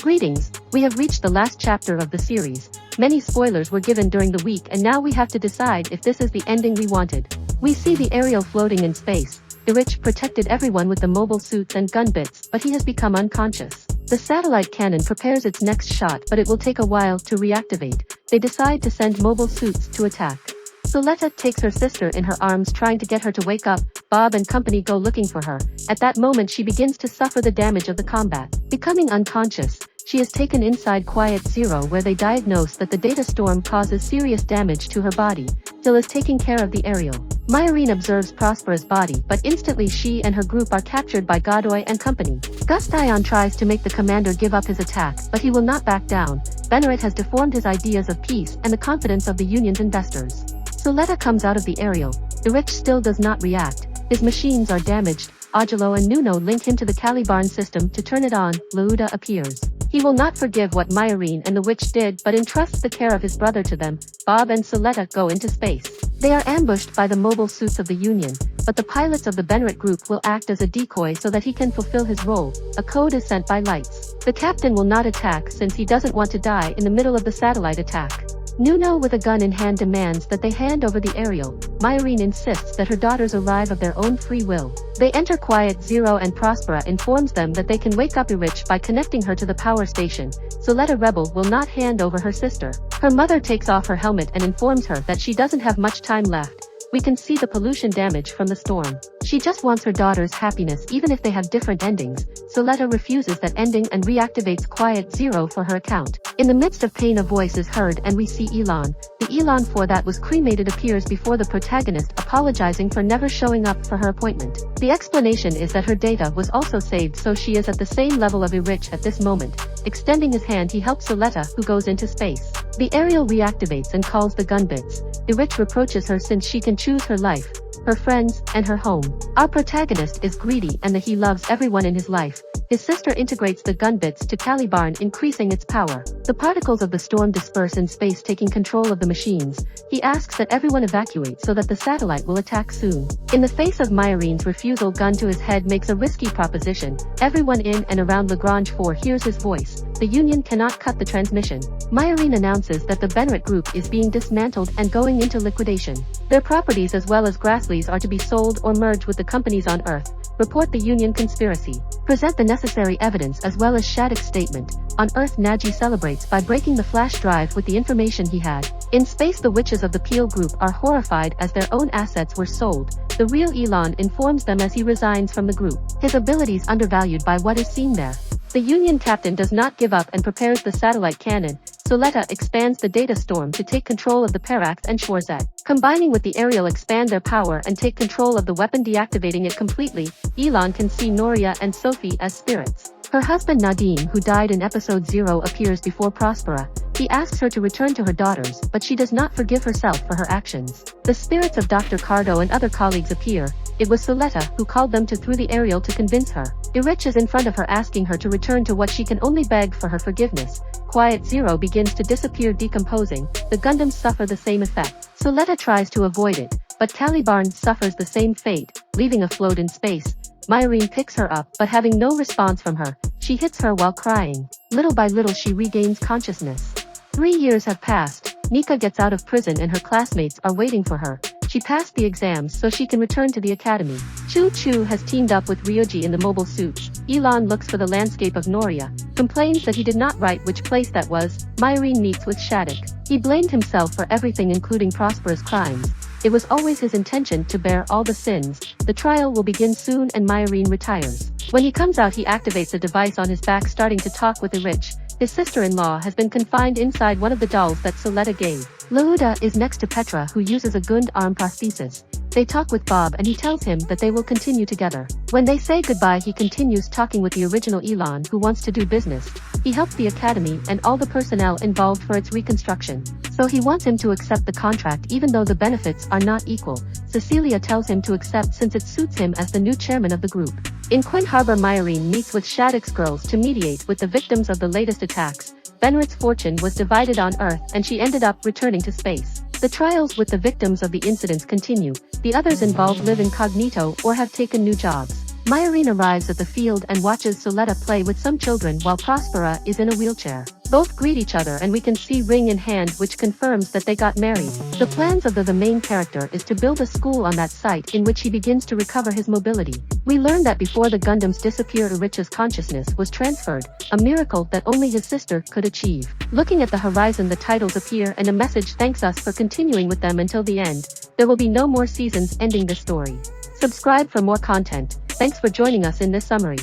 Greetings, we have reached the last chapter of the series. Many spoilers were given during the week and now we have to decide if this is the ending we wanted. We see the Ariel floating in space. Irich protected everyone with the mobile suits and gun bits, but he has become unconscious. The satellite cannon prepares its next shot, but it will take a while to reactivate. They decide to send mobile suits to attack. Suletta takes her sister in her arms trying to get her to wake up. Bob and company go looking for her. At that moment she begins to suffer the damage of the combat. Becoming unconscious, she is taken inside Quiet Zero where they diagnose that the data storm causes serious damage to her body. Jill is taking care of the Ariel. Miorine observes Prospera's body, but instantly she and her group are captured by Godoy and company. Gustion tries to make the commander give up his attack, but he will not back down. Benerit has deformed his ideas of peace and the confidence of the Union's investors. Suletta comes out of the Ariel. Irich still does not react. His machines are damaged. Ogilo and Nuno link him to the Caliban system to turn it on. Suletta appears. He will not forgive what Miorine and the witch did but entrusts the care of his brother to them. Bob and Suletta go into space. They are ambushed by the mobile suits of the Union, but the pilots of the Benerit group will act as a decoy so that he can fulfill his role. A code is sent by lights. The captain will not attack since he doesn't want to die in the middle of the satellite attack. Nuno with a gun in hand demands that they hand over the Ariel. Miorine insists that her daughters arrive of their own free will. They enter Quiet Zero and Prospera informs them that they can wake up Irich by connecting her to the power station. Suletta Rebel will not hand over her sister. Her mother takes off her helmet and informs her that she doesn't have much time left. We can see the pollution damage from the storm. She just wants her daughter's happiness even if they have different endings. Suletta refuses that ending and reactivates Quiet Zero for her account. In the midst of pain a voice is heard and we see Elon. The Elon for that was cremated appears before the protagonist apologizing for never showing up for her appointment. The explanation is that her data was also saved so she is at the same level of Irich at this moment. Extending his hand he helps Suletta who goes into space. The Ariel reactivates and calls the gun bits. Irich reproaches her since she can choose her life, her friends, and her home. Our protagonist is greedy and that he loves everyone in his life. His sister integrates the gun bits to Caliban increasing its power. The particles of the storm disperse in space taking control of the machines. He asks that everyone evacuate so that the satellite will attack soon. In the face of Miorine's refusal gun to his head makes a risky proposition. Everyone in and around Lagrange 4 hears his voice. The Union cannot cut the transmission. Miorine announces that the Benerit group is being dismantled and going into liquidation. Their properties as well as Grassleys are to be sold or merged with the companies on Earth. Report the Union conspiracy. Present the necessary evidence as well as Shattuck's statement. On Earth Naji celebrates by breaking the flash drive with the information he had. In space the witches of the Peel group are horrified as their own assets were sold. The real Elon informs them as he resigns from the group. His abilities undervalued by what is seen there. The Union captain does not give up and prepares the satellite cannon. Suletta expands the data storm to take control of the Parax and Schwarzette. Combining with the Ariel expand their power and take control of the weapon deactivating it completely. Elon can see Noria and Sophie as spirits. Her husband Nadim who died in episode 0 appears before Prospera. He asks her to return to her daughters, but she does not forgive herself for her actions. The spirits of Dr. Cardo and other colleagues appear. It was Suletta who called them through the Ariel to convince her. Irich is in front of her asking her to return to what she can only beg for her forgiveness. Quiet Zero begins to disappear decomposing. The Gundams suffer the same effect. Suletta tries to avoid it, but Caliban suffers the same fate, leaving afloat in space. Miorine picks her up but having no response from her, she hits her while crying. Little by little she regains consciousness. 3 years have passed. Nika gets out of prison and her classmates are waiting for her. She passed the exams so she can return to the academy. Choo Choo has teamed up with Ryoji in the mobile suit. Elon looks for the landscape of Noria, complains that he did not write which place that was. Miorine meets with Shattuck. He blamed himself for everything including Prospera's crimes. It was always his intention to bear all the sins. The trial will begin soon and Miorine retires. When he comes out he activates a device on his back starting to talk with Irich. His sister-in-law has been confined inside one of the dolls that Suletta gave. Suletta is next to Petra who uses a Gund arm prosthesis. They talk with Bob and he tells him that they will continue together. When they say goodbye he continues talking with the original Elon who wants to do business. He helped the academy and all the personnel involved for its reconstruction. So he wants him to accept the contract even though the benefits are not equal. Cecilia tells him to accept since it suits him as the new chairman of the group. In Quinn Harbor Miorine meets with Shattuck's girls to mediate with the victims of the latest attacks. Benerit's fortune was divided on Earth and she ended up returning to space. The trials with the victims of the incidents continue. The others involved live incognito or have taken new jobs. Miorine arrives at the field and watches Suletta play with some children while Prospera is in a wheelchair. Both greet each other and we can see ring in hand, which confirms that they got married. The plans of the main character is to build a school on that site in which he begins to recover his mobility. We learn that before the Gundams disappear, Urich's consciousness was transferred, a miracle that only his sister could achieve. Looking at the horizon, the titles appear and a message thanks us for continuing with them until the end. There will be no more seasons ending this story. Subscribe for more content. Thanks for joining us in this summary.